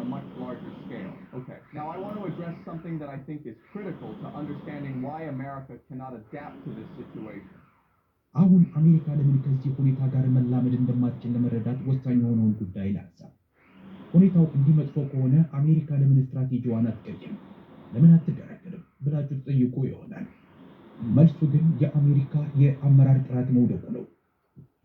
a much larger scale. Okay. Now I want to address something that I think is critical to understanding why America cannot adapt to this situation. አሁን አሜሪካ ለምን ከዚህ ሁኔታ ጋር መላመድ እንደማትችል ለመረዳት ወሳኝ የሆነውን ጉዳይ ላንሳ። ሁኔታው እንዲህ መጥፎ ከሆነ አሜሪካ ለምን ስትራቴጂዋን አትቀይርም? ለምን አትደራደርም ብላችሁ ትጠይቁ ይሆናል። መልሱ ግን የአሜሪካ የአመራር ጥራት መውደቁ ነው።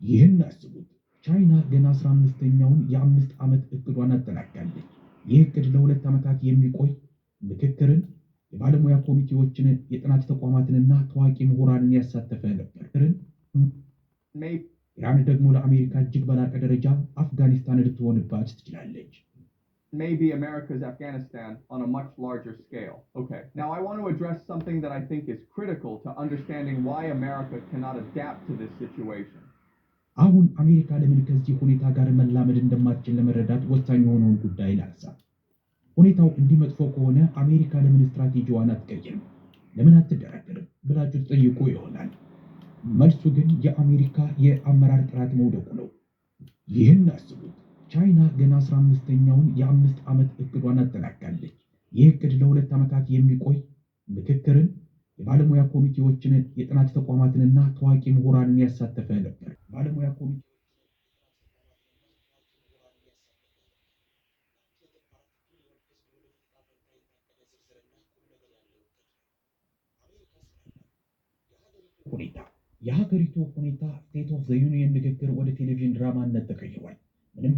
ይህን አስቡት። ቻይና ገና 15ኛውን የ5 ዓመት እቅዷን አጠናቃለች። ይህ እቅድ ለ2 ዓመታት የሚቆይ ምክክርን፣ የባለሙያ ኮሚቴዎችን፣ የጥናት ተቋማትንና ታዋቂ ምሁራንን ያሳተፈ ነበር። ኢራን ደግሞ ለአሜሪካ እጅግ በላቀ ደረጃ አፍጋኒስታን ልትሆንባት ትችላለች። Maybe America's Afghanistan on a much larger scale. Okay. Now I want to address something that I think is critical to understanding why America cannot adapt to this situation. አሁን አሜሪካ ለምን ከዚህ ሁኔታ ጋር መላመድ እንደማትችል ለመረዳት ወሳኝ የሆነውን ጉዳይ ላንሳ። ሁኔታው እንዲህ መጥፎ ከሆነ አሜሪካ ለምን ስትራቴጂዋን አትቀይርም? ለምን አትደራደርም ብላችሁ ትጠይቁ ይሆናል። መልሱ ግን የአሜሪካ የአመራር ጥራት መውደቁ ነው። ይህን አስቡት። ቻይና ገና 15ኛውን የ5 ዓመት እቅዷን አጠናቃለች። ይህ እቅድ ለ2 ዓመታት የሚቆይ ምክክርን፣ የባለሙያ ኮሚቴዎችን፣ የጥናት ተቋማትንና ታዋቂ ምሁራንን ያሳተፈ ነበር። ባለሙያ ኮሚቴ ሁኔታ የሀገሪቱ ሁኔታ ስቴት ኦፍ ዘ ዩኒየን ንግግር ወደ ቴሌቪዥን ድራማነት ተቀይሯል። ምንም